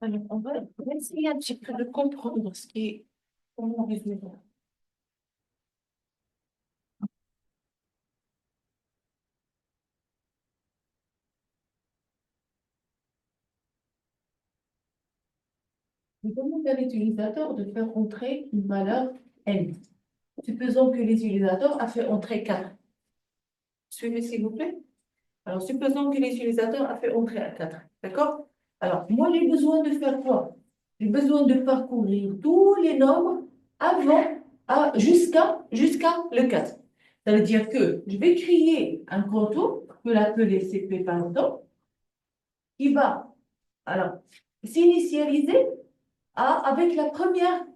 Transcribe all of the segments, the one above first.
Alors, on va essayer un petit peu de comprendre ce qui est, comment résoudre. Je demande à l'utilisateur de faire entrer une valeur n. Supposons que l'utilisateur a fait entrer 4. Suivez s'il vous plaît. Alors, supposons que l'utilisateur a fait entrer à 4. D'accord? Alors, moi, j'ai besoin de faire quoi? J'ai besoin de parcourir tous les nombres jusqu'à le 4. Ça veut dire que je vais créer un contour, je peux l'appeler CP par exemple, qui va alors s'initialiser avec la première.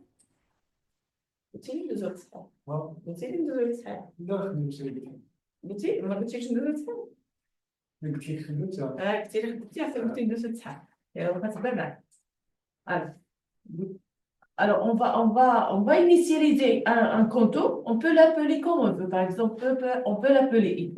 بتيجي ندوزو للصحاب بتيجي ندوزو للصحاب بتيجي ما بتيجيش ندوزو للصحاب كتير خدمتي عشان بتيجي ندوزو للصحاب يلا كتبان معاك. Alors, alors, on va initialiser un contour. On peut l'appeler comme on veut. Par exemple, on peut l'appeler I.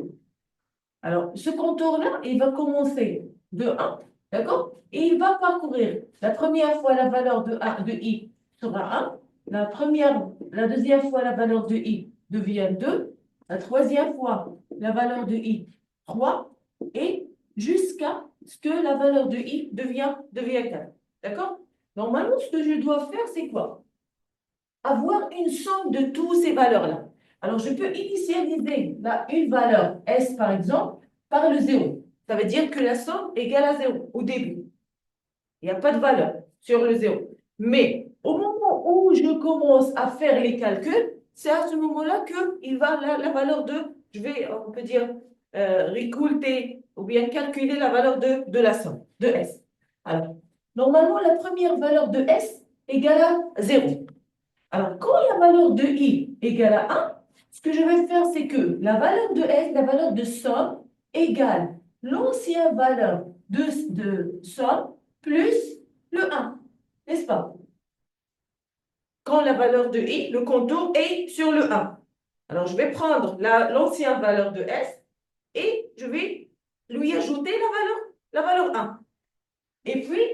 Alors, ce contour-là, il va commencer de 1, d'accord? Et il va parcourir la première fois la valeur de I sera 1. La deuxième fois, la valeur de I devient 2. La troisième fois, la valeur de I, 3. Et jusqu'à ce que la valeur de I devient 4. D'accord? Normalement, ce que je dois faire, c'est quoi? Avoir une somme de toutes ces valeurs-là. Alors, je peux initialiser une valeur S, par exemple, par le 0. Ça veut dire que la somme est égale à 0 au début. Il n'y a pas de valeur sur le 0. Mais au moment où je commence à faire les calculs, c'est à ce moment-là qu'il va la valeur on peut dire, récolter ou bien calculer la valeur de la somme, de S. Alors, normalement, la première valeur de S égale à 0. Alors, quand la valeur de I égale à 1, ce que je vais faire, c'est que la valeur de S, la valeur de somme, égale l'ancienne valeur de somme plus le 1, n'est-ce pas? Quand la valeur de I, le contour est sur le 1. Alors, je vais prendre l'ancienne valeur de S et je vais lui ajouter la valeur 1. Et puis,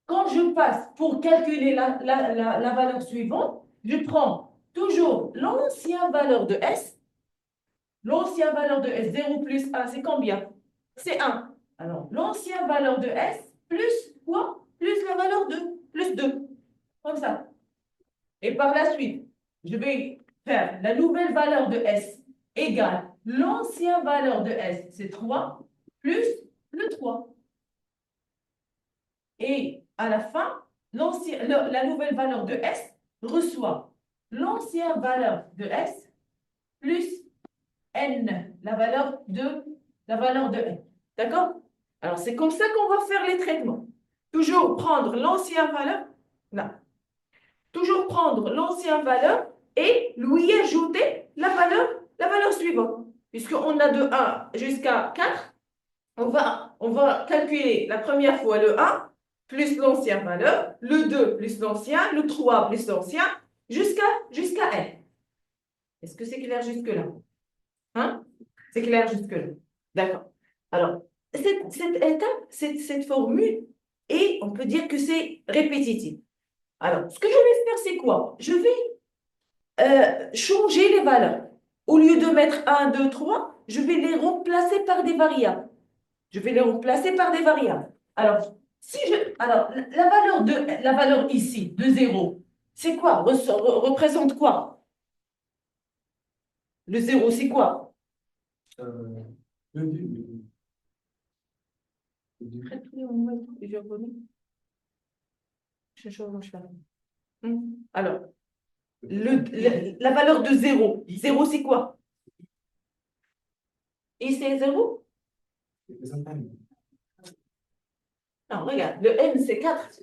quand je passe pour calculer la valeur suivante, je prends toujours l'ancienne valeur de S. L'ancienne valeur de S, 0 plus 1, c'est combien? C'est 1. Alors, l'ancienne valeur de S plus quoi? Plus la valeur de plus 2. Comme ça. Et par la suite, je vais faire la nouvelle valeur de S égale l'ancienne valeur de S, c'est 3, plus le 3. Et à la fin, la nouvelle valeur de S reçoit l'ancienne valeur de S plus N, la valeur de N. D'accord? Alors, c'est comme ça qu'on va faire les traitements. Toujours prendre l'ancienne valeur, non. Toujours prendre l'ancienne valeur et lui ajouter la valeur suivante. Puisqu'on a de 1 jusqu'à 4, on va calculer la première fois le 1 plus l'ancienne valeur, le 2 plus l'ancien, le 3 plus l'ancien, jusqu'à N. Est-ce que c'est clair jusque-là? Hein? C'est clair jusque-là. D'accord. Alors, cette étape, cette formule, et on peut dire que c'est répétitif. Alors, ce que je vais faire, c'est quoi? Je vais changer les valeurs. Au lieu de mettre 1, 2, 3, je vais les remplacer par des variables. Je vais les remplacer par des variables. Alors, la valeur ici, de 0, c'est quoi? Représente quoi? Le 0, c'est quoi? Alors, la valeur de 0, 0 c'est quoi? I c'est 0? Non, regarde, le n c'est 4.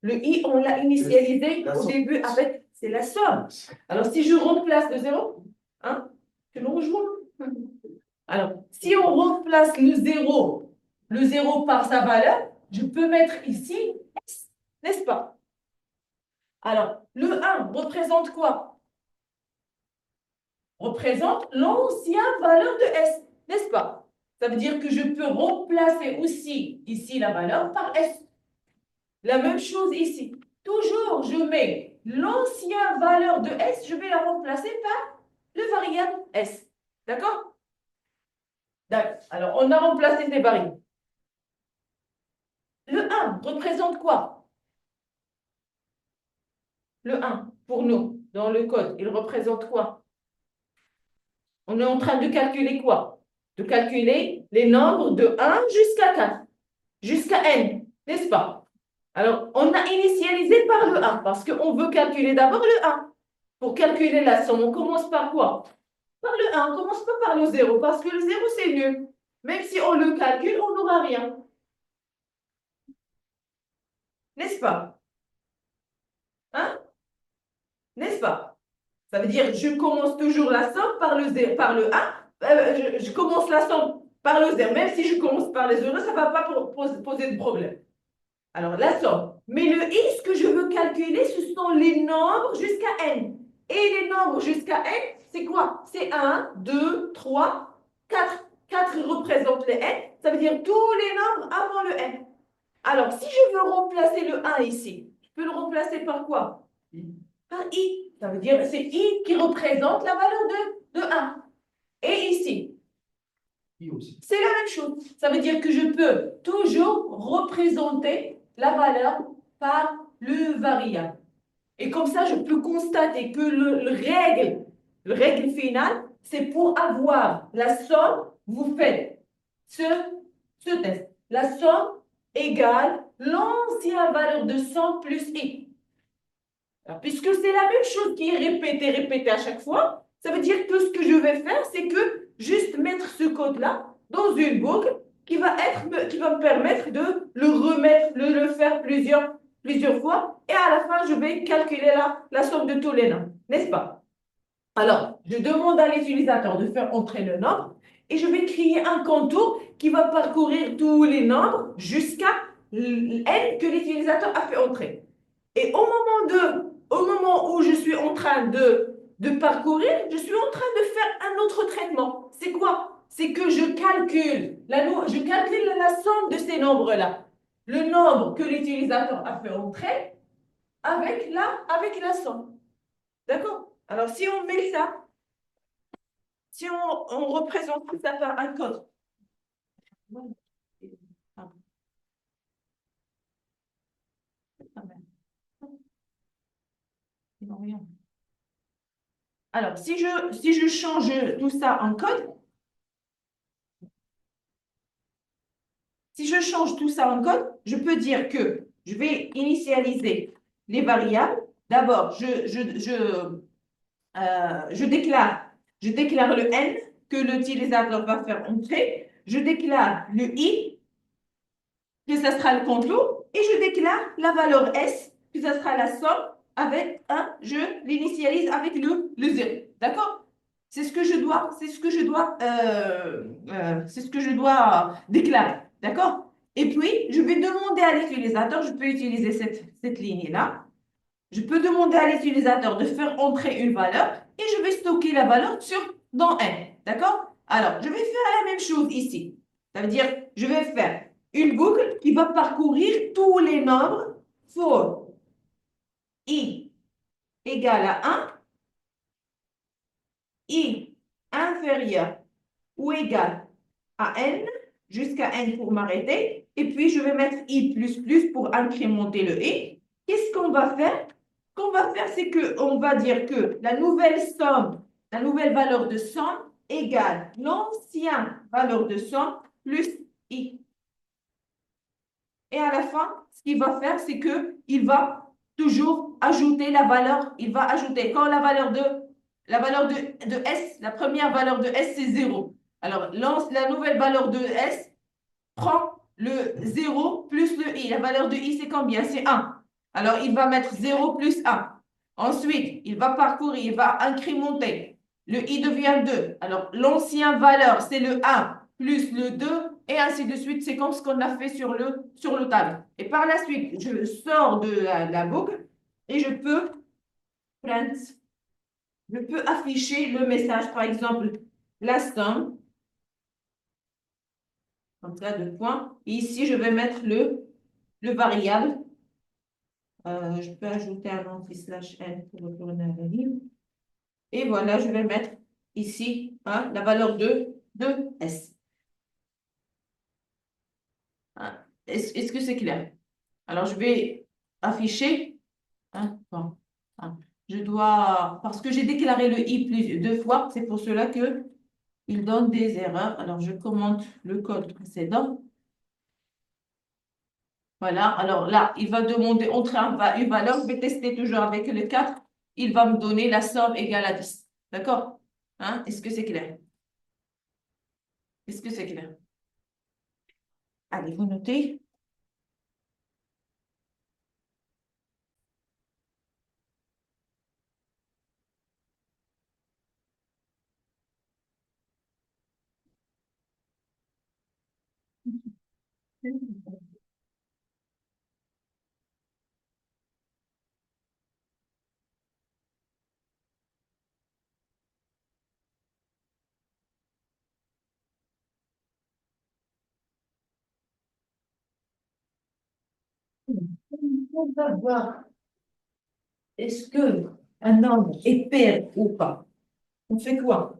Le i, on l'a initialisé au début avec, c'est la somme. Alors, si je remplace le 0, hein, tu me rejoins? Alors, si on remplace le 0 par sa valeur, je peux mettre ici S, n'est-ce pas? Alors, le 1 représente quoi? Représente l'ancienne valeur de S, n'est-ce pas? Ça veut dire que je peux remplacer aussi ici la valeur par S. La même chose ici. Toujours, je mets l'ancienne valeur de S, je vais la remplacer par le variable S. D'accord? D'accord. Alors, on a remplacé ces variables. Le 1 représente quoi? Le 1, pour nous, dans le code, il représente quoi? On est en train de calculer quoi? De calculer les nombres de 1 jusqu'à 4, jusqu'à n, n'est-ce pas? Alors, on a initialisé par le 1 parce qu'on veut calculer d'abord le 1. Pour calculer la somme, on commence par quoi? Par le 1, on ne commence pas par le 0 parce que le 0, c'est nul. Même si on le calcule, on n'aura rien. N'est-ce pas? Hein? N'est-ce pas? Ça veut dire je commence toujours la somme par le 0, par le 1. Je commence la somme par le 0. Même si je commence par les 0, ça ne va pas poser de problème. Alors, la somme. Mais le i, ce que je veux calculer, ce sont les nombres jusqu'à n. Et les nombres jusqu'à n, c'est quoi? C'est 1, 2, 3, 4. 4 représente le n. Ça veut dire tous les nombres avant le n. Alors, si je veux remplacer le 1 ici, je peux le remplacer par quoi? Par i. Ça veut dire c'est i qui représente la valeur de 1. Et ici, c'est la même chose. Ça veut dire que je peux toujours représenter la valeur par le variable. Et comme ça, je peux constater que le règle finale, c'est pour avoir la somme, vous faites ce test. La somme égale l'ancienne valeur de somme plus i. Alors, puisque c'est la même chose qui est répétée à chaque fois, ça veut dire que ce que je vais faire, c'est que juste mettre ce code-là dans une boucle qui va me permettre de le remettre, le faire plusieurs fois. Et à la fin, je vais calculer la somme de tous les nombres. N'est-ce pas? Alors, je demande à l'utilisateur de faire entrer le nombre et je vais créer un contour qui va parcourir tous les nombres jusqu'à n que l'utilisateur a fait entrer. Et au moment où je suis en train de parcourir, je suis en train de faire un autre traitement. C'est quoi? C'est que je calcule la somme de ces nombres-là. Le nombre que l'utilisateur a fait entrer avec la somme. D'accord? Alors, si on met ça, si on représente tout ça par un code. Alors, si je change tout ça en code, si je change tout ça en code, je peux dire que je vais initialiser les variables. D'abord, je déclare le n que l'utilisateur va faire entrer. Je déclare le i, que ça sera le contour. Et je déclare la valeur s, que ça sera la somme avec 1. Je l'initialise avec le 0. D'accord? C'est ce que je dois, c'est ce que je dois déclarer. D'accord? Et puis, je vais demander à l'utilisateur, je peux utiliser cette ligne-là. Je peux demander à l'utilisateur de faire entrer une valeur et je vais stocker la valeur dans n. D'accord? Alors, je vais faire la même chose ici. Ça veut dire, je vais faire une boucle qui va parcourir tous les nombres for i égale à 1, i inférieur ou égal à n, jusqu'à n pour m'arrêter, et puis je vais mettre i++ pour incrémenter le i. Qu'est-ce qu'on va faire? Ce qu'on va faire, c'est qu'on va dire que la nouvelle valeur de somme égale l'ancienne valeur de somme plus i. Et à la fin, ce qu'il va faire, c'est qu'il va toujours ajouter la valeur. Il va ajouter, quand la valeur de S, la première valeur de S, c'est 0. Alors, la nouvelle valeur de S prend le 0 plus le i. La valeur de i, c'est combien? C'est 1. Alors, il va mettre 0 plus 1. Ensuite, il va parcourir, il va incrémenter. Le i devient 2. Alors, l'ancienne valeur, c'est le 1 plus le 2, et ainsi de suite. C'est comme ce qu'on a fait sur le tableau. Et par la suite, je sors de la boucle et je peux print. Je peux afficher le message, par exemple, la somme, comme ça, 2 points. Et ici, je vais mettre le variable Je peux ajouter un anti-n pour retourner à la ligne. Et voilà, je vais mettre ici la valeur de S. Est-ce que c'est clair? Alors, je vais afficher. Bon, je dois, parce que j'ai déclaré le i deux fois, c'est pour cela que il donne des erreurs. Alors, je commente le code précédent. Voilà, alors là, il va demander entre une valeur, je vais tester toujours avec le 4. Il va me donner la somme égale à 10. D'accord? Est-ce que c'est clair? Est-ce que c'est clair? Allez, vous notez. On va voir, est-ce que un nombre est pair ou pas? On fait quoi?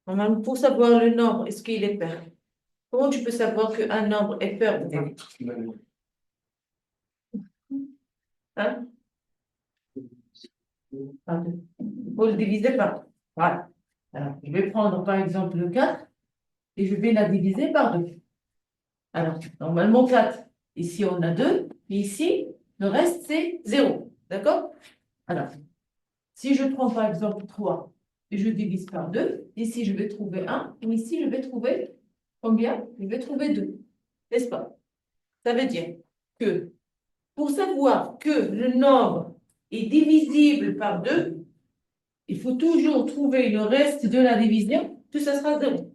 Normalement, pour savoir le nombre, est-ce qu'il est pair? Comment tu peux savoir qu'un nombre est pair ou pas? Hein? Pardon. Il faut le diviser par deux. Voilà. Alors, je vais prendre par exemple le 4 et je vais la diviser par 2. Alors, normalement 4. Ici, on a 2. Et ici, le reste, c'est 0. D'accord? Alors, si je prends par exemple 3 et je divise par 2, ici, je vais trouver 1. Et ici, je vais trouver combien? Je vais trouver 2. N'est-ce pas? Ça veut dire que pour savoir que le nombre est divisible par 2, il faut toujours trouver le reste de la division, que ça sera 0.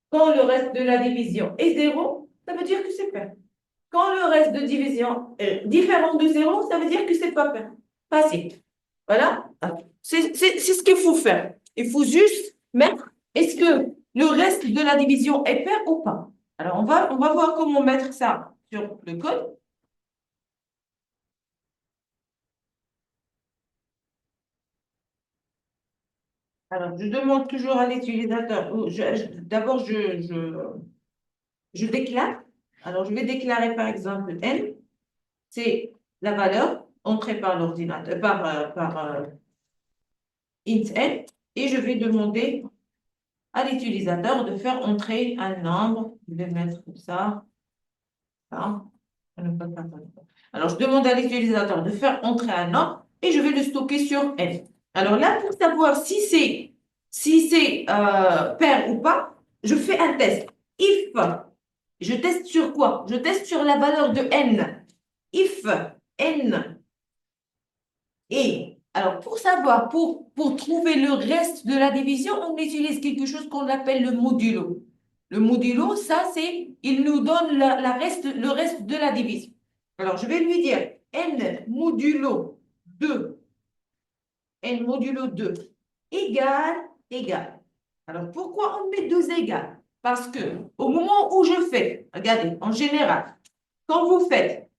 Quand le reste de la division est 0, ça veut dire que c'est pair. Quand le reste de division est différent de 0, ça veut dire que c'est pas pair. Facile. Voilà. C'est ce qu'il faut faire. Il faut juste mettre, est-ce que le reste de la division est pair ou pas? Alors, on va voir comment mettre ça sur le code. Alors, je demande toujours à l'utilisateur, d'abord, je déclare. Alors, je vais déclarer par exemple n, c'est la valeur entrée par l'ordinateur, par int n, et je vais demander à l'utilisateur de faire entrer un nombre. Je vais mettre comme ça. Alors, je demande à l'utilisateur de faire entrer un nombre et je vais le stocker sur n. Alors là, pour savoir si c'est pair ou pas, je fais un test. If, je teste sur quoi? Je teste sur la valeur de n. If n est... Alors, pour savoir, pour trouver le reste de la division, on utilise quelque chose qu'on appelle le modulo. Le modulo, ça, c'est, il nous donne le reste de la division. Alors, je vais lui dire n modulo 2, n modulo 2 égale. Alors, pourquoi on met 2 égales? Parce que au moment où je fais, regardez, en général, quand vous faites,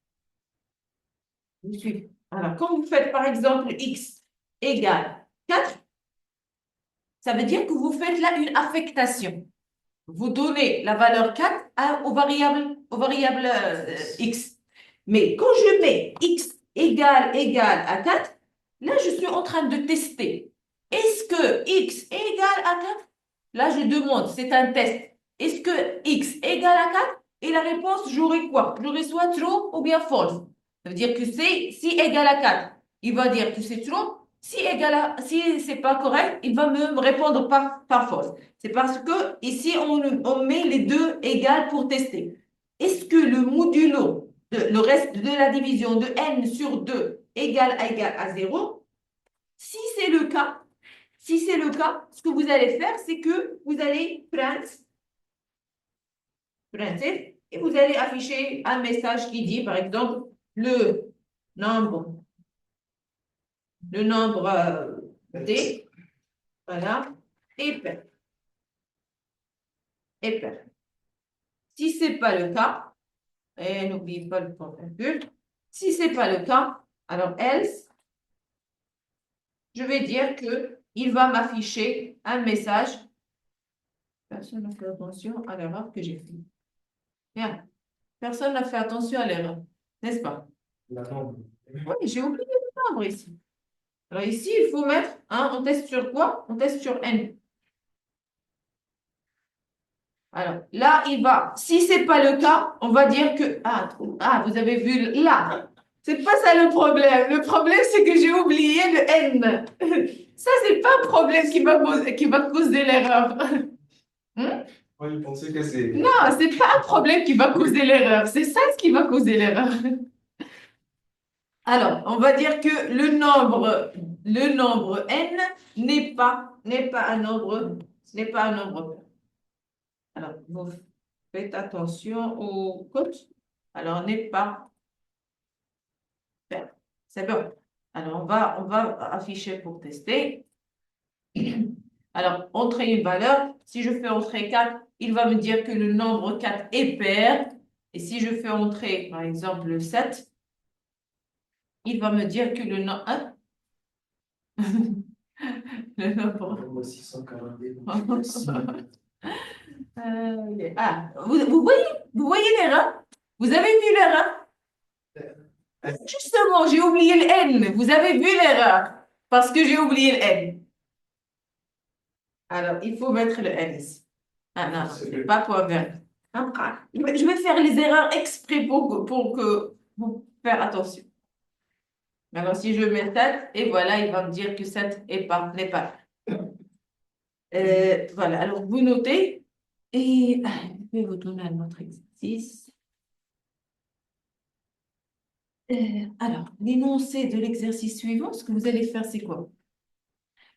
alors, quand vous faites par exemple x égale 4, ça veut dire que vous faites là une affectation. Vous donnez la valeur 4 au variable x. Mais quand je mets x égale à 4, là, je suis en train de tester. Est-ce que x égale à 4? Là, je demande, c'est un test. Est-ce que x égale à 4? Et la réponse, j'aurai quoi? J'aurai soit true ou bien false. Ça veut dire que si égal à 4, il va dire que c'est true. Si c'est pas correct, il va me répondre par false. C'est parce que ici, on met les deux égales pour tester. Est-ce que le modulo, le reste de la division de n sur 2 égale à 0? Si c'est le cas, ce que vous allez faire, c'est que vous allez print et vous allez afficher un message qui dit, par exemple, nombre, le nombre d, voilà, est pair. Est pair. Si ce n'est pas le cas, et n'oubliez pas le point virgule, Si ce n'est pas le cas, alors else, je vais dire qu'il va m'afficher un message. Personne n'a fait attention à l'erreur que j'ai faite. Bien. Personne n'a fait attention à l'erreur, n'est-ce pas? La nombre. Oui, j'ai oublié le nombre ici. Alors ici, il faut mettre, hein, on teste sur quoi? On teste sur n. Alors là, il va, si ce n'est pas le cas, on va dire que, vous avez vu là. C'est pas ça le problème. Le problème, c'est que j'ai oublié le n. Ça, c'est pas un problème qui va causer l'erreur. Moi, je pensais que c'est. Non, c'est pas un problème qui va causer l'erreur. C'est ça ce qui va causer l'erreur. Alors, on va dire que le nombre n n'est pas un nombre, ce n'est pas un nombre. Alors, vous faites attention au code. Alors, n'est pas pair. C'est bon. Alors, on va afficher pour tester. Alors, entrer une valeur. Si je fais entrer 4, il va me dire que le nombre 4 est pair. Et si je fais entrer, par exemple, le 7, il va me dire que le nombre 1. Le nombre. Nombre 642. Vous voyez l'erreur? Vous avez vu l'erreur? Justement, j'ai oublié le N. Vous avez vu l'erreur parce que j'ai oublié le N. Alors, il faut mettre le N ici. Ah non, c'est pas point vert. Je vais faire les erreurs exprès pour que vous faire attention. Alors, si je mets 7, et voilà, il va me dire que 7 n'est pas. Voilà, alors vous notez. Et je vais vous donner un autre exercice. Alors, l'énoncé de l'exercice suivant, ce que vous allez faire, c'est quoi?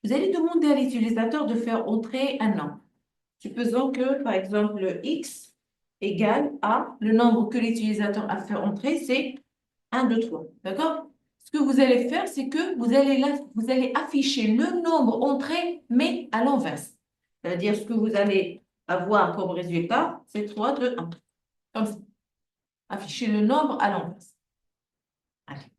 Vous allez demander à l'utilisateur de faire entrer un nombre. Supposons que, par exemple, x égale à, le nombre que l'utilisateur a fait entrer, c'est 1, 2, 3. D'accord? Ce que vous allez faire, c'est que vous allez afficher le nombre entré, mais à l'inverse. C'est-à-dire, ce que vous allez avoir comme résultat, c'est 3, 2, 1. Comme ça. Afficher le nombre à l'inverse. Allez.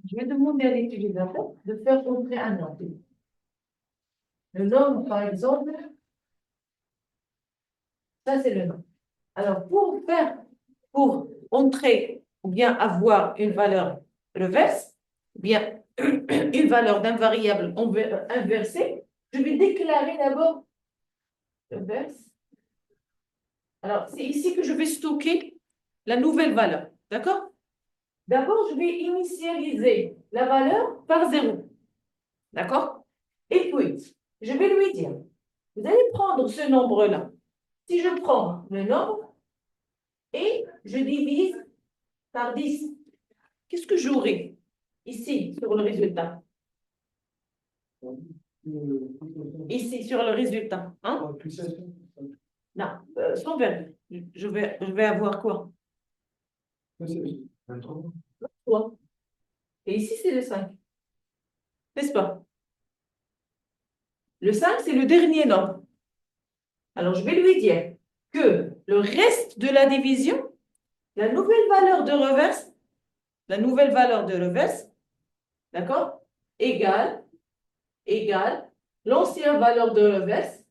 Je vais demander à l'utilisateur de faire entrer un nombre. Le nombre, par exemple, ça c'est le nombre. Alors, pour entrer ou bien avoir une valeur reverse, ou bien une valeur d'un variable inversé, je vais déclarer d'abord reverse. Alors, c'est ici que je vais stocker la nouvelle valeur. D'accord? D'abord, je vais initialiser la valeur par 0. D'accord? Et puis, je vais lui dire, vous allez prendre ce nombre-là. Si je prends le nombre et je divise par 10, qu'est-ce que j'aurai ici sur le résultat? Ici sur le résultat. Hein? Non, sans verbe. Je vais avoir quoi? 3. Et ici, c'est le 5. N'est-ce pas? Le 5, c'est le dernier nombre. Alors, je vais lui dire que le reste de la division, la nouvelle valeur de reverse, d'accord, égale l'ancienne valeur de reverse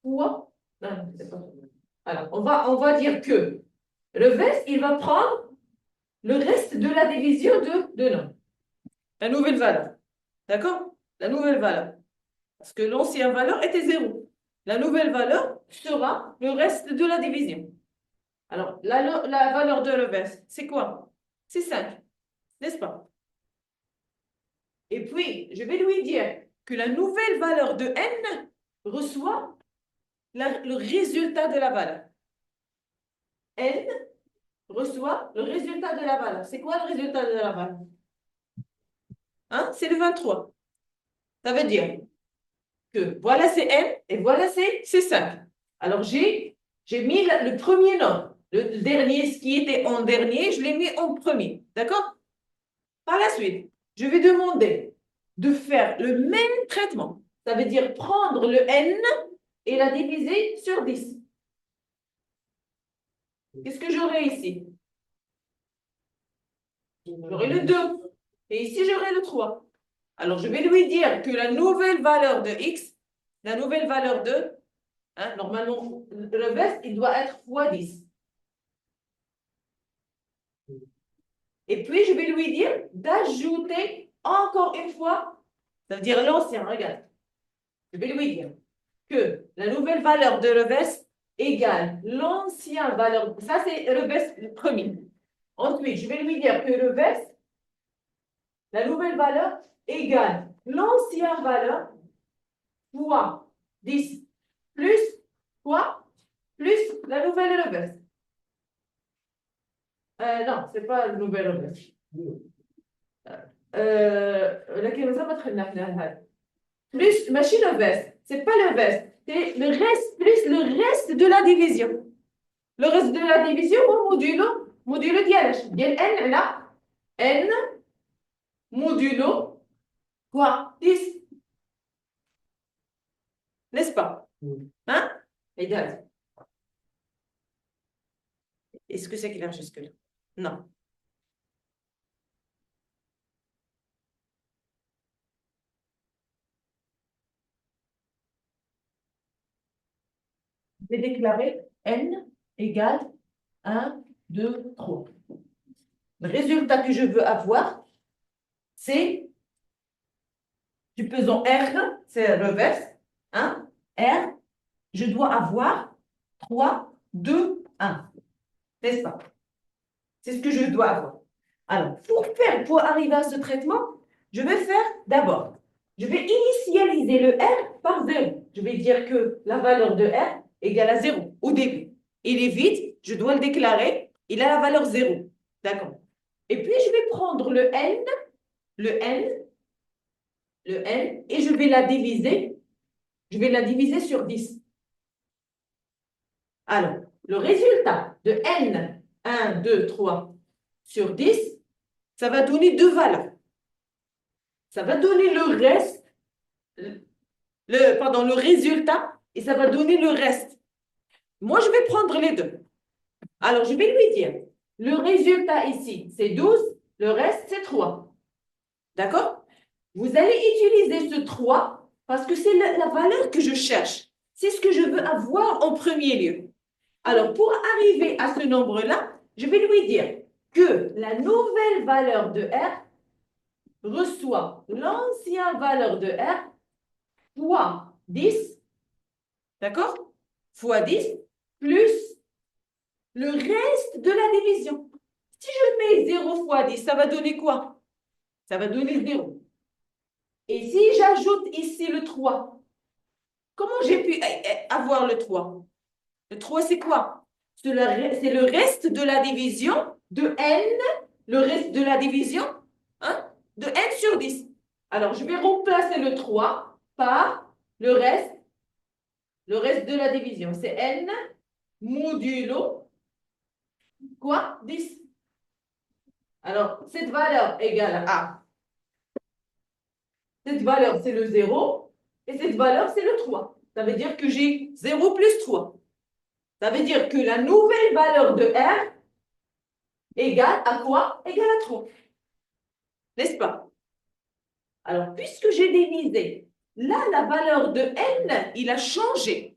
fois. Non, c'est pas ça. Alors, on va dire que reverse, il va prendre le reste de la division de nom. La nouvelle valeur. D'accord? La nouvelle valeur. Parce que l'ancienne valeur était 0. La nouvelle valeur sera le reste de la division. Alors, la valeur de reverse, c'est quoi? C'est 5, n'est-ce pas? Et puis, je vais lui dire que la nouvelle valeur de n reçoit le résultat de la valeur. N reçoit le résultat de la valeur. C'est quoi le résultat de la valeur? Hein? C'est le 23. Ça veut dire que voilà c'est n et voilà c'est 5. Alors, j'ai J'ai mis le premier nombre. Le dernier, ce qui était en dernier, je l'ai mis en premier. D'accord? Par la suite, je vais demander de faire le même traitement. Ça veut dire prendre le n et la diviser sur 10. Qu'est-ce que j'aurai ici? J'aurai le 2. Et ici, j'aurai le 3. Alors, je vais lui dire que la nouvelle valeur de x, la nouvelle valeur de, normalement, le reste, il doit être fois 10. Et puis, je vais lui dire d'ajouter encore une fois, ça veut dire l'ancien, regarde. Je vais lui dire que la nouvelle valeur de revers égale l'ancienne valeur. Ça, c'est revers premier. Ensuite, je vais lui dire que revers, la nouvelle valeur égale l'ancienne valeur fois 10 plus quoi? Plus la nouvelle revers. Non, ce n'est pas la nouvelle revers. لكن زي ما دخلنا في هذا plus ماشي le reste, c'est pas le reste, c'est le reste plus le reste de la division. Le reste de la division هو modulo ديال n على n modulo quoi 10. N'est-ce pas? Hein? Égal. Est-ce que c'est clair jusque-là? Non. J'ai déclaré n égale 1, 2, 3. Le résultat que je veux avoir, c'est du pesant R, c'est reverse, 1, R, je dois avoir 3, 2, 1. N'est-ce pas? C'est ce que je dois avoir. Alors, pour arriver à ce traitement, je vais faire d'abord, je vais initialiser le R par 0. Je vais dire que la valeur de R égale à 0 au début. Il est vide, je dois le déclarer, il a la valeur 0. D'accord. Et puis, je vais prendre le N, et je vais la diviser. Je vais la diviser sur 10. Alors, le résultat de N, 1, 2, 3 sur 10, ça va donner deux valeurs. Ça va donner le reste, le résultat, et ça va donner le reste. Moi, je vais prendre les deux. Alors, je vais lui dire, le résultat ici, c'est 12, le reste, c'est 3. D'accord? Vous allez utiliser ce 3 parce que c'est la valeur que je cherche. C'est ce que je veux avoir en premier lieu. Alors, pour arriver à ce nombre-là, je vais lui dire que la nouvelle valeur de R reçoit l'ancienne valeur de R fois 10, d'accord? Fois 10 plus le reste de la division. Si je mets 0 fois 10, ça va donner quoi? Ça va donner 0. Et si j'ajoute ici le 3, comment j'ai pu avoir le 3? Le 3, c'est quoi? C'est le reste de la division de n, le reste de la division de n sur 10. Alors, je vais remplacer le 3 par le reste de la division. C'est n modulo quoi? 10. Alors, cette valeur égale à cette valeur, c'est le 0, et cette valeur, c'est le 3. Ça veut dire que j'ai 0 plus 3. Ça veut dire que la nouvelle valeur de R égale à quoi? Égale à 3. N'est-ce pas? Alors, puisque j'ai divisé, là, la valeur de N, il a changé.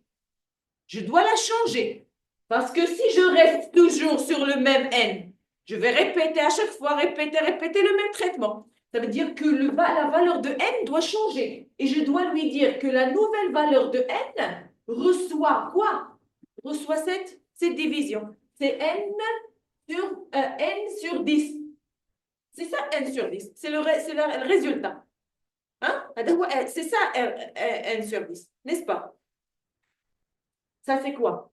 Je dois la changer. Parce que si je reste toujours sur le même N, je vais répéter à chaque fois, répéter le même traitement. Ça veut dire que la valeur de N doit changer. Et je dois lui dire que la nouvelle valeur de N reçoit quoi? Reçoit cette division. C'est N sur 10. C'est ça N sur 10. C'est le résultat. Hein? C'est ça N sur 10. N'est-ce pas? Ça, c'est quoi?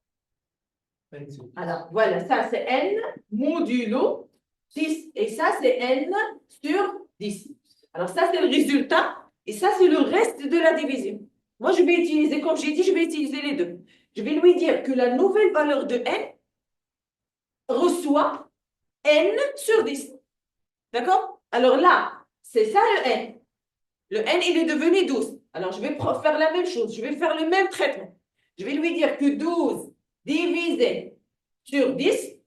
Alors, voilà, ça, c'est N modulo 10. Et ça, c'est N sur 10. Alors, ça, c'est le résultat. Et ça, c'est le reste de la division. Moi, je vais utiliser, comme j'ai dit, je vais utiliser les deux. Je vais lui dire que la nouvelle valeur de n reçoit n sur 10. D'accord? Alors là, c'est ça le n. Le n, il est devenu 12. Alors, je vais faire la même chose. Je vais faire le même traitement. Je vais lui dire que 12 divisé sur 10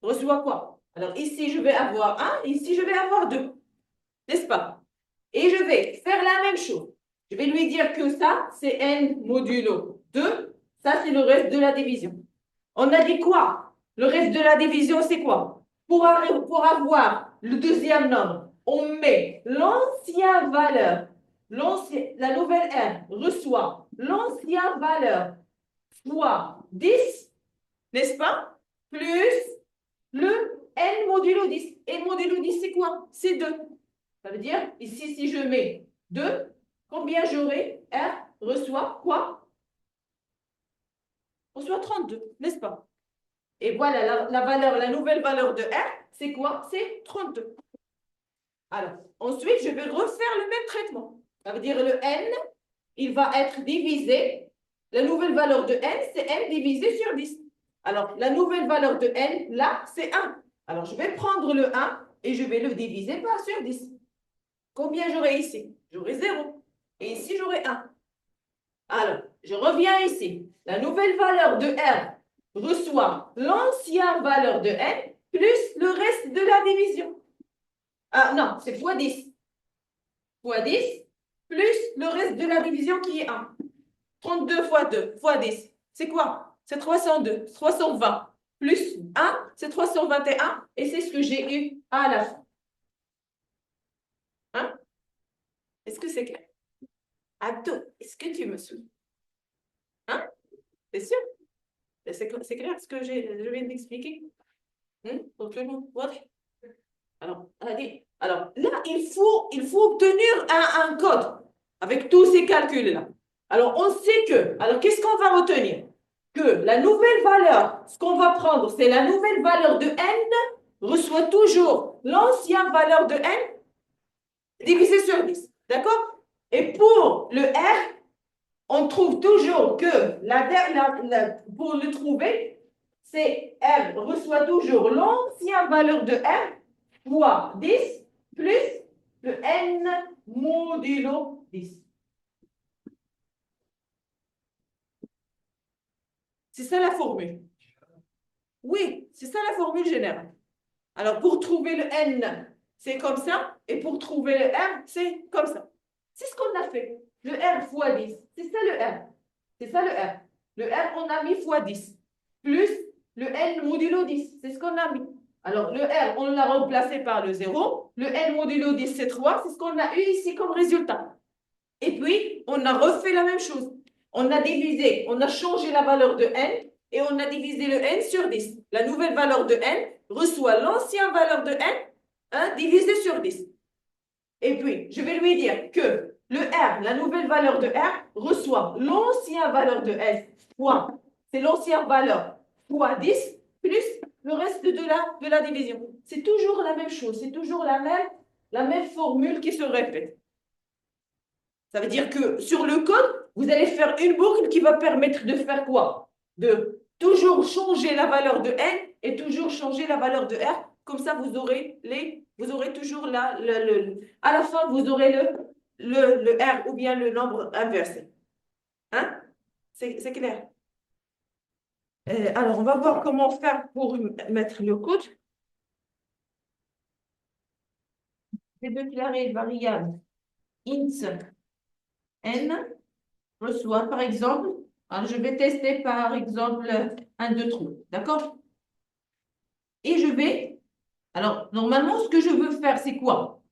reçoit quoi? Alors, ici, je vais avoir 1. Ici, je vais avoir 2. N'est-ce pas? Et je vais faire la même chose. Je vais lui dire que ça, c'est n modulo 2. Ça, c'est le reste de la division. On a dit quoi? Le reste de la division, c'est quoi? Pour avoir le deuxième nombre, on met l'ancienne valeur. La nouvelle n reçoit l'ancienne valeur fois 10, n'est-ce pas? Plus le n modulo 10. N modulo 10, c'est quoi? C'est 2. Ça veut dire, ici, si je mets 2, combien j'aurai? R reçoit quoi? Reçoit 32, n'est-ce pas? Et voilà, la nouvelle valeur de R, c'est quoi? C'est 32. Alors, ensuite, je vais refaire le même traitement. Ça veut dire le n, il va être divisé. La nouvelle valeur de n, c'est n divisé sur 10. Alors, la nouvelle valeur de n, là, c'est 1. Alors, je vais prendre le 1 et je vais le diviser par sur 10. Combien j'aurai ici? J'aurai 0. Et ici, j'aurai 1. Alors, je reviens ici. La nouvelle valeur de R reçoit l'ancienne valeur de n plus le reste de la division. Ah non, c'est fois 10. Fois 10 plus le reste de la division qui est 1. 32 fois 2 fois 10. C'est quoi? C'est 302. 320 plus 1, c'est 321. Et c'est ce que j'ai eu à la fin. Hein? Est-ce que c'est clair? Abdo, est-ce que tu me suis? Hein? C'est sûr? C'est clair ce que je viens d'expliquer? Pour tout le monde? Ouais. Alors, là, il faut obtenir un code avec tous ces calculs-là. Alors, on sait que, alors qu'est-ce qu'on va retenir? Que la nouvelle valeur, ce qu'on va prendre, c'est la nouvelle valeur de n reçoit toujours l'ancienne valeur de n divisé sur 10. D'accord? Et pour le r, on trouve toujours que pour le trouver, c'est R reçoit toujours l'ancienne valeur de R fois 10 plus le N modulo 10. C'est ça la formule. Oui, c'est ça la formule générale. Alors, pour trouver le N, c'est comme ça. Et pour trouver le R, c'est comme ça. C'est ce qu'on a fait. Le R fois 10. C'est ça le R. C'est ça le R. Le R, on a mis fois 10. Plus le N modulo 10. C'est ce qu'on a mis. Alors, le R, on l'a remplacé par le 0. Le N modulo 10, c'est 3. C'est ce qu'on a eu ici comme résultat. Et puis, on a refait la même chose. On a divisé, on a changé la valeur de N et on a divisé le N sur 10. La nouvelle valeur de N reçoit l'ancienne valeur de N divisé sur 10. Et puis, je vais lui dire que le R, la nouvelle valeur de R, reçoit l'ancienne valeur de S fois, c'est l'ancienne valeur, fois 10, plus le reste de la division. C'est toujours la même chose, c'est toujours la même formule qui se répète. Ça veut dire que sur le code, vous allez faire une boucle qui va permettre de faire quoi? De toujours changer la valeur de N et toujours changer la valeur de R. Comme ça, vous aurez toujours à la fin, vous aurez le R ou bien le nombre inversé. Hein? C'est clair? Alors, on va voir comment faire pour mettre le code. Je vais déclarer variable int n reçoit, par exemple, alors je vais tester par exemple un, 2, 3, d'accord? Et je vais, alors normalement ce que je veux faire c'est quoi?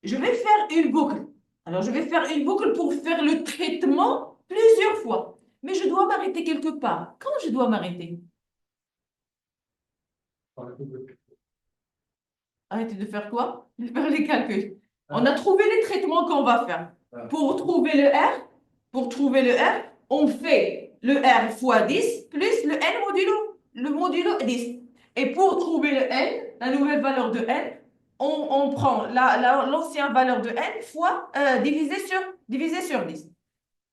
Je vais faire une boucle. Alors je vais faire une boucle pour faire le traitement plusieurs fois. Mais je dois m'arrêter quelque part. Quand je dois m'arrêter? Arrêter de faire quoi? De faire les calculs. On a trouvé les traitements qu'on va faire. Pour trouver le R, on fait le R fois 10 plus le N modulo 10. Et pour trouver le N, la nouvelle valeur de N, on prend l'ancienne valeur de N fois divisé sur 10.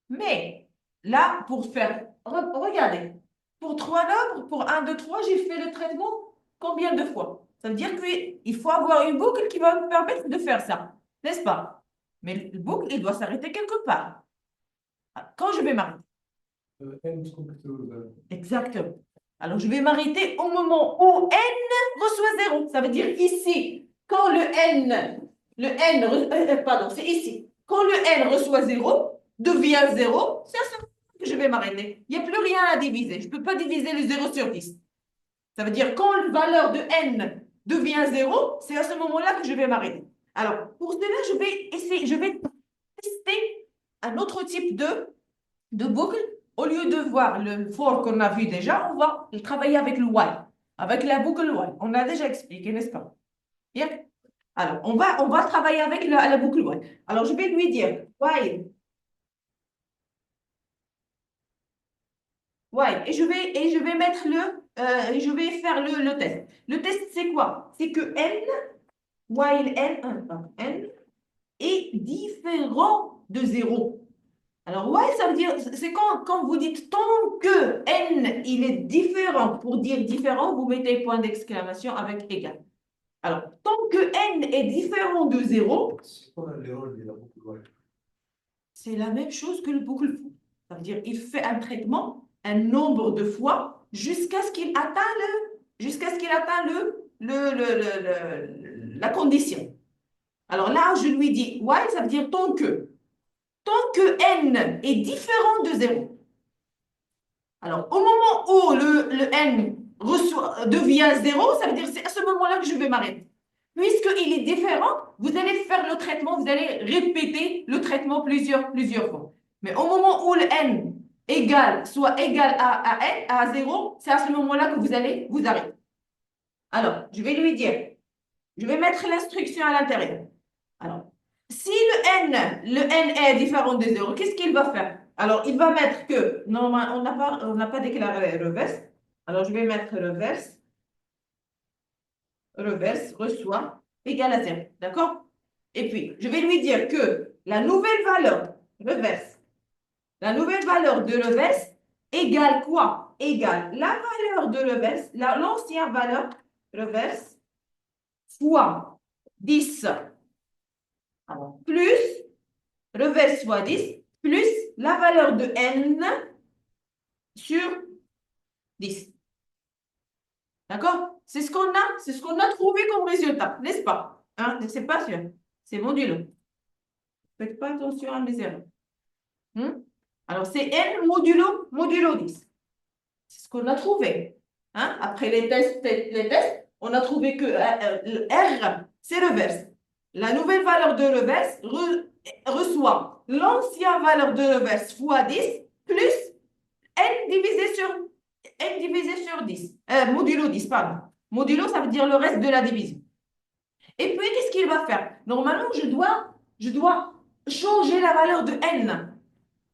Mais là, pour faire regardez, pour 3 nombres, pour 1, 2, 3, j'ai fait le traitement combien de fois? Ça veut dire qu'il faut avoir une boucle qui va me permettre de faire ça, n'est-ce pas? Mais le boucle, il doit s'arrêter quelque part. Quand je vais m'arrêter? N plutôt, Exactement. Alors, je vais m'arrêter au moment où n reçoit 0. Ça veut dire ici, quand pardon, c'est ici. Quand le n reçoit 0, devient 0, c'est à ce moment que je vais m'arrêter. Il n'y a plus rien à diviser. Je ne peux pas diviser le 0 sur 10. Ça veut dire quand la valeur de n devient 0, c'est à ce moment-là que je vais m'arrêter. Alors, pour cela, je vais tester un autre type de boucle. Au lieu de voir le for qu'on a vu déjà, on va travailler avec le while, avec la boucle while. On a déjà expliqué, n'est-ce pas? Bien. Alors, on va travailler avec la boucle while. Alors, je vais lui dire while. While. Et je vais mettre je vais faire le test. Le test, c'est quoi? C'est que n, while n est différent de 0. Alors, while, ça veut dire, c'est quand vous dites tant que n, il est différent. Pour dire différent, vous mettez point d'exclamation avec égal. Alors, tant que n est différent de 0, c'est quoi l'erreur de la boucle while? c'est la même chose que le boucle for. Ça veut dire, il fait un traitement un nombre de fois jusqu'à ce qu'il atteigne la condition. Alors là, je lui dis while, ça veut dire tant que n est différent de 0. Alors, au moment où le n devient 0, ça veut dire c'est à ce moment-là que je vais m'arrêter. Puisqu'il est différent, vous allez faire le traitement, vous allez répéter le traitement plusieurs fois. Mais au moment où le n soit égal à 0, c'est à ce moment-là que vous allez vous arrêter. Alors, je vais lui dire, je vais mettre l'instruction à l'intérieur. Alors, si le n est différent de 0, qu'est-ce qu'il va faire? Alors, il va mettre que, normalement, on n'a pas déclaré reverse. Alors, je vais mettre reverse, reçoit, égal à 0. D'accord? Et puis, je vais lui dire que la nouvelle valeur de reverse égale quoi? Égale la valeur de reverse, l'ancienne valeur reverse fois 10. Alors, plus reverse fois 10 plus la valeur de n sur 10. D'accord? C'est ce qu'on a trouvé comme résultat, n'est-ce pas? Hein? C'est pas sûr. C'est modulo. Faites pas attention à mes erreurs. Alors, c'est n modulo 10. C'est ce qu'on a trouvé. Hein? Après les tests, on a trouvé que R, c'est reverse. La nouvelle valeur de reverse reçoit l'ancienne valeur de reverse fois 10 plus n divisé sur 10. Modulo 10, pardon. Modulo, ça veut dire le reste de la division. Et puis, qu'est-ce qu'il va faire? Normalement, je dois changer la valeur de n.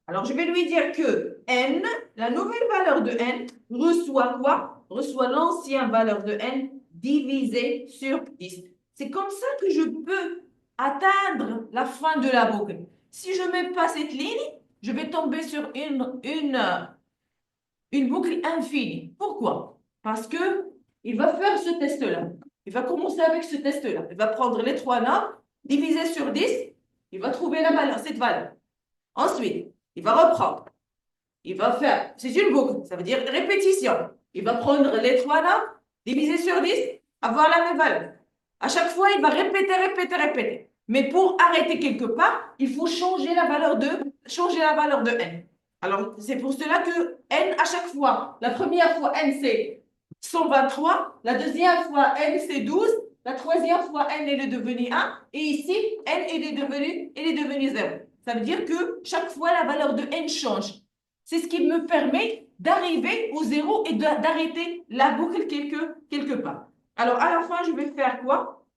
Alors, je vais lui dire que n, la nouvelle valeur de n, reçoit quoi? Reçoit l'ancienne valeur de n divisé sur 10. C'est comme ça que je peux atteindre la fin de la boucle. Si je ne mets pas cette ligne, je vais tomber sur une boucle infinie. Pourquoi? Parce que il va faire ce test-là. Il va commencer avec ce test-là. Il va prendre les 3 nombres, diviser sur 10, il va trouver la valeur, cette valeur. Ensuite, il va reprendre. Il va faire, c'est une boucle, ça veut dire répétition. Il va prendre les 3 nombres, diviser sur 10, avoir la même valeur. À chaque fois, il va répéter. Mais pour arrêter quelque part, il faut changer la valeur de n. Alors, c'est pour cela que n, à chaque fois, la première fois, n, c'est 123. La deuxième fois, n, c'est 12. La troisième fois, n, elle est devenue 1. Et ici, n, elle est devenue 0. Ça veut dire que chaque fois, la valeur de n change. C'est ce qui me permet d'arriver au 0 et d'arrêter la boucle quelque part. Alors, à la fin, je vais faire quoi?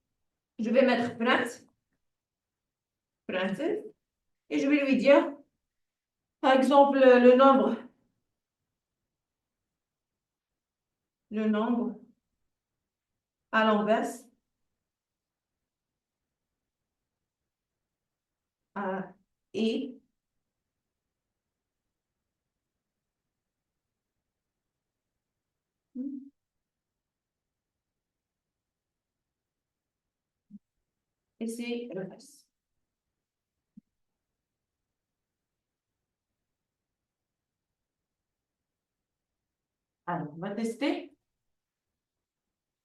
Je vais mettre print, et je vais lui dire, par exemple, le nombre à l'inverse est Et c'est reverse. Alors, on va tester.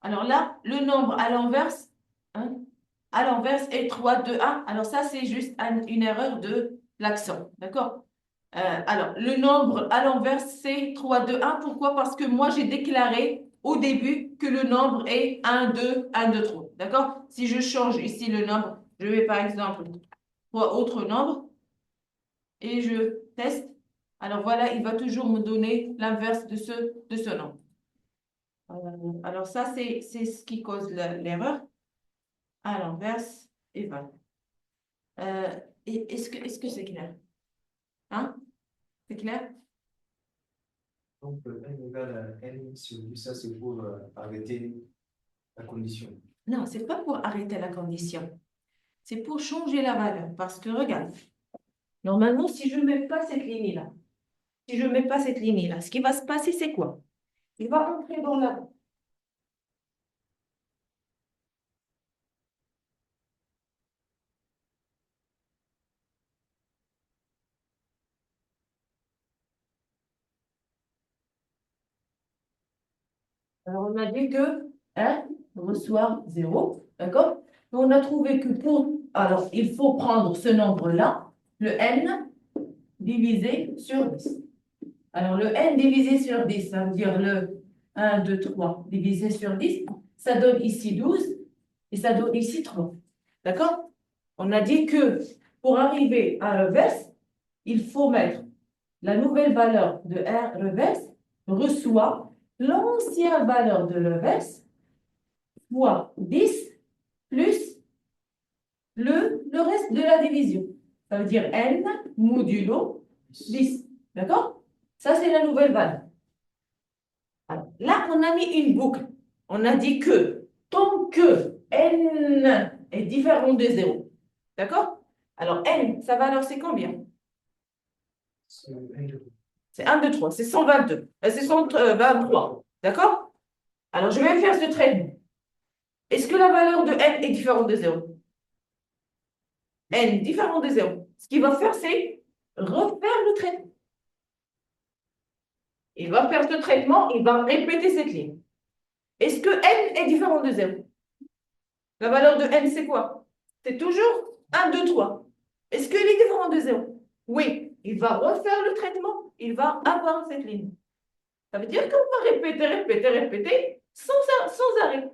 Alors là, le nombre à l'inverse, hein, à l'inverse est 3, 2, 1. Alors ça, c'est juste une erreur de l'accent. D'accord? Alors, le nombre à l'inverse, c'est 3, 2, 1. Pourquoi? Parce que moi, j'ai déclaré au début que le nombre est 1, 2, 1, 2, 3. D'accord? Si je change ici le nombre, je vais par exemple trois autres nombres et je teste. Alors voilà, il va toujours me donner l'inverse de ce nombre. Alors ça, c'est ce qui cause l'erreur. À l'inverse, et voilà. Est-ce que c'est clair? Hein? C'est clair? Donc, n égale à n sur 10, ça c'est pour arrêter la condition. Non, c'est pas pour arrêter la condition. C'est pour changer la valeur. Parce que regarde, normalement, si je ne mets pas cette ligne-là, si je ne mets pas cette ligne-là, ce qui va se passer, c'est quoi? Il va entrer dans la... Alors, on a dit que 1 reçoit 0, d'accord? On a trouvé que pour... Alors, il faut prendre ce nombre-là, le n, divisé sur 10. Alors, le n divisé sur 10, ça veut dire le 1, 2, 3 divisé sur 10, ça donne ici 12 et ça donne ici 3. D'accord? On a dit que pour arriver à reverse, il faut mettre la nouvelle valeur de R reverse reçoit l'ancienne valeur de reverse fois 10 plus le reste de la division. Ça veut dire n modulo 10. D'accord? Ça, c'est la nouvelle valeur. Alors, là, on a mis une boucle. On a dit que tant que n est différent de 0, d'accord? Alors, n, sa valeur, c'est combien? C'est n de C'est 1, 2, 3. C'est 122. C'est 123. D'accord? Alors, je vais faire ce traitement. Est-ce que la valeur de n est différente de 0? N différent de 0. Ce qu'il va faire, c'est refaire le traitement. Il va faire ce traitement, il va répéter cette ligne. Est-ce que n est différent de 0? La valeur de n, c'est quoi? C'est toujours 1, 2, 3. Est-ce qu'il est différent de 0? Oui. Il va refaire le traitement, il va avoir cette ligne. Ça veut dire qu'on va répéter sans arrêt.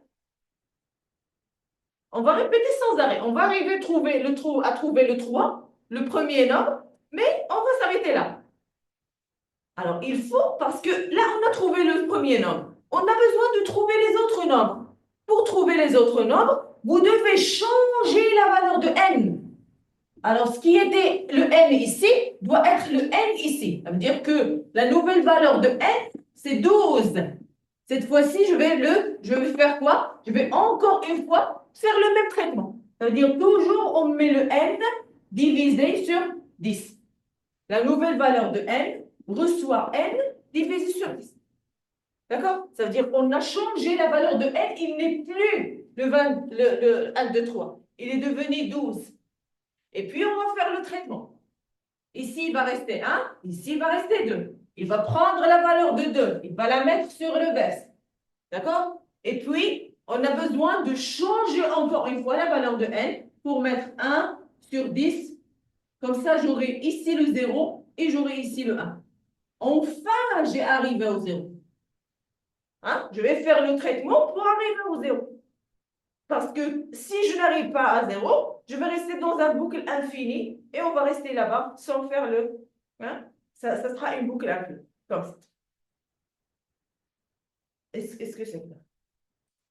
On va répéter sans arrêt. On va arriver à trouver le 3, le premier nombre, mais on va s'arrêter là. Alors, il faut, parce que là, on a trouvé le premier nombre. On a besoin de trouver les autres nombres. Pour trouver les autres nombres, vous devez changer la valeur de n. Alors, ce qui était le n ici doit être le n ici. Ça veut dire que la nouvelle valeur de n, c'est 12. Cette fois-ci, je vais faire quoi? Je vais encore une fois faire le même traitement. Ça veut dire toujours, on met le n divisé sur 10. La nouvelle valeur de n reçoit n divisé sur 10. D'accord? Ça veut dire qu'on a changé la valeur de n. Il n'est plus le 1, 2, 3. Il est devenu 12. Et puis, on va faire le traitement. Ici, il va rester 1. Ici, il va rester 2. Il va prendre la valeur de 2. Il va la mettre sur le verse. D'accord? Et puis, on a besoin de changer encore une fois la valeur de n pour mettre 1 sur 10. Comme ça, j'aurai ici le 0 et j'aurai ici le 1. Enfin, j'ai arrivé au 0. Hein? Je vais faire le traitement pour arriver au 0. Parce que si je n'arrive pas à 0, je vais rester dans un boucle infini et on va rester là-bas sans faire le... Hein? Ça sera une boucle infinie. Comme ça. Est-ce que c'est clair?